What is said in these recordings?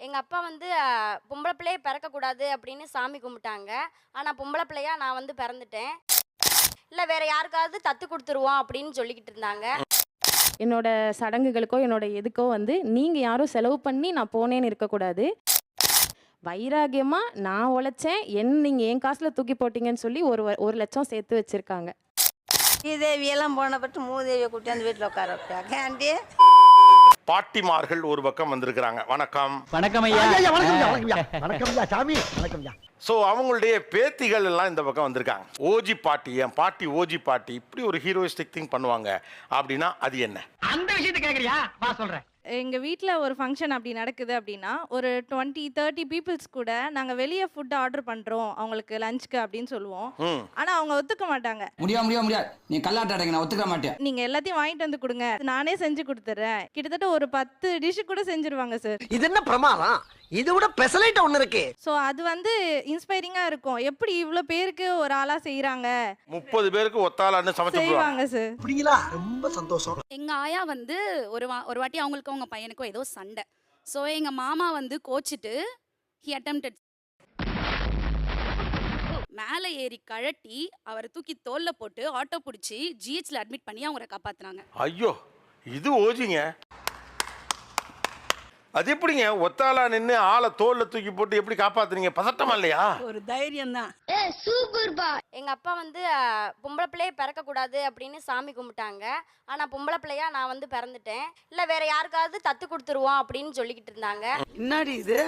எங்க அப்பா வந்து பொம்பளை பிள்ளையே பிறக்கக்கூடாது அப்படின்னு சாமி கும்பிட்டாங்க. ஆனா பொம்பளை பிள்ளையா நான் வந்து பிறந்துட்டேன். இல்ல வேற யாருக்காவது தத்து குடுத்துருவோம் அப்படின்னு சொல்லிக்கிட்டு இருந்தாங்க. என்னோட சடங்குகளுக்கோ, என்னோட எதுக்கோ வந்து நீங்க யாரும் செலவு பண்ணி நான் போனேன்னு இருக்கக்கூடாது. வைராகியமா நான் உழைச்சேன். நீங்க என் காசுல தூக்கி போட்டீங்கன்னு சொல்லி 1,00,000 சேர்த்து வச்சிருக்காங்க. ஸ்ரீதேவி எல்லாம் போன பட்டு மூதேவியை கூட்டியாந்து வீட்டில் உட்கார வைப்பாங்க ஆண்டி. பாட்டிமார்கள் ஒரு பக்கம் வந்திருக்கிறாங்க. வணக்கம். வணக்கம் ஐயா. வணக்கம் சாமி. வணக்கம். ஸோ அவங்களுடைய பேத்திகள் எல்லாம் இந்த பக்கம் வந்திருக்காங்க. ஓஜி பாட்டி, என் பாட்டி ஓஜி பாட்டி இப்படி ஒரு ஹீரோயிஸ்டிக் திங் பண்ணுவாங்க அப்படின்னா அது என்ன? அந்த விஷயத்தை கேக்குறியா? வா சொல்றேன். எங்க வீட்ல ஒரு ஃபங்க்ஷன் அப்படி நடக்குது அப்படின்னா, ஒரு 20, 30 பீப்பிள்ஸ் கூட நாங்க வெளிய ஃபுட் ஆர்டர் பண்றோம் அவங்களுக்கு லஞ்ச்க்கு அப்படின்னு சொல்லுவோம். ஆனா அவங்க ஒத்துக்க மாட்டாங்க. முடியாது. நீ கல்லாட்டாடுங்க, நான் ஒத்துக்க மாட்டேன். நீங்க எல்லாத்தையும் வாங்கிட்டு வந்து கொடுங்க, நானே செஞ்சு கொடுத்துறேன். கிட்டத்தட்ட ஒரு 10 டிஷ் கூட செஞ்சிருவாங்க சார். இது என்ன பிரமாதம்? இது விட பெசலைட் ஒண்ணு இருக்கு. சோ அது வந்து இன்ஸ்பைரிங்கா இருக்கும். எப்படி இவ்ளோ பேருக்கு ஒரு ஆளா செய்றாங்க? 30 பேருக்கு ஒத்தாளான்னு சமைச்சு செய்வாங்க சார். அப்படிங்களா? ரொம்ப சந்தோஷம். எங்க ஆயா வந்து ஒரு வாட்டி அவங்களுக்கும் அவங்க பையனுக்கும் ஏதோ சண்டை. ஸோ எங்க மாமா வந்து கோச்சிட்டு ஹி அட்டெம்ப்டட் மேலே ஏறி கழட்டி அவரை தூக்கி தோல்ல போட்டு ஆட்டோ பிடிச்சி ஜிஹெச்ல அட்மிட் பண்ணி அவரை காப்பாத்துனாங்க. ஐயோ, இது ஓஜிங்க. அது எப்படிங்க ஒத்தாளா நின்று ஆளை தோல்ல தூக்கி போட்டு எப்படி காப்பாத்துறீங்க? பதட்டமா இல்லையா? ஒரு தைரியம் தான். எங்க அப்பா வந்து பொம்பளை பிள்ளையே பிறக்கக்கூடாது அப்படின்னு சாமி கும்பிட்டாங்க. ஆனா பொம்பளை பிள்ளையா நான் வந்து பிறந்துட்டேன். இல்ல வேற யாருக்காவது தத்து கொடுத்துருவோம் அப்படின்னு சொல்லிக்கிட்டு இருந்தாங்க. என்னடி இது?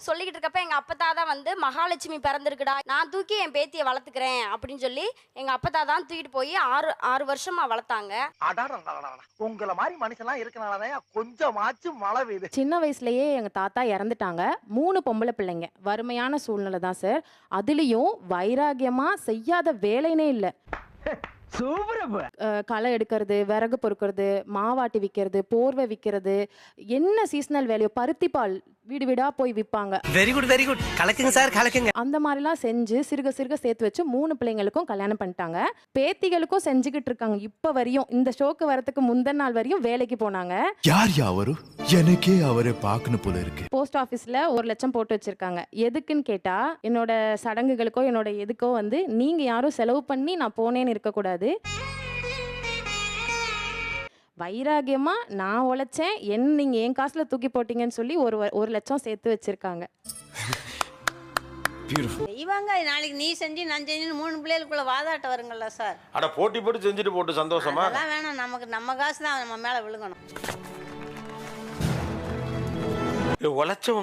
சொல்லிக்கிட்டு இருக்கப்ப எங்க அப்பத்தா தான் வந்து மகாலட்சுமி பிறந்திருக்குடா, நான் தூக்கி என் பேத்தியை வளர்த்துக்கிறேன் அப்படின்னு சொல்லி எங்க அப்பத்தா தான் தூக்கிட்டு போய் 6 வருஷமா வளர்த்தாங்க. உங்களை மாதிரி மனுஷன்லாம் இருக்கனாலதான் கொஞ்சமாச்சும் மழை பெய்யுது. சின்ன வயசுலயே எங்க தாத்தா இறந்துட்டாங்க. 3 பொம்பளை பிள்ளைங்க. வறுமையான சூழ்நிலை தான் சார். அதுலயும் வைராகியமா செய்யாத வேலைனே இல்ல. களை எடுக்கிறது, விறகு பொறுக்கிறது, மாவாட்டி விற்கிறது, போர்வை விற்கிறது, என்ன சீசனல் வேலையோ, பருத்தி பால் வீடு வீடா போய் விற்பாங்க. Very good. கலக்குங்க சார், கலக்குங்க. அந்த மாதிரிலாம் செஞ்சு சிறுக சேர்த்து வச்சு 3 பிள்ளைங்களுக்கும் கல்யாணம் பண்ணிட்டாங்க. பேத்திகளுக்கும் செஞ்சுக்கிட்டு இருக்காங்க. இப்ப வரையும், இந்த ஷோக்கு வரதுக்கு முந்தின நாள் வரையும் வேலைக்கு போனாங்க. யார் அவரு? எனக்கே அவரை பார்க்கணும் போல இருக்கு. போஸ்ட் ஆஃபீஸ்ல 1,00,000 போட்டு வச்சிருக்காங்க. எதுக்குன்னு கேட்டா, என்னோட சடங்குகளுக்கோ என்னோட எதுக்கோ வந்து நீங்க யாரும் செலவு பண்ணி நான் போனேன்னு இருக்கக்கூடாது. வைராகியமா நான் உழைச்சேன். நீங்க என் காசுல தூக்கி போட்டீங்கன்னு சொல்லி 1,00,000 சேர்த்து வச்சிருக்காங்க. செய்வாங்க. நாளைக்கு நீ செஞ்சு நான் செஞ்சு 3 பிள்ளைகளுக்குள்ள வாதாட்டம் வருங்கல்ல சார். அட போட்டி போட்டு செஞ்சுட்டு போட்டு சந்தோஷமா? அதெல்லாம் வேணாம். நமக்கு நம்ம காசு தான் நம்ம மேல விழுங்கணும். உழைச்சவங்க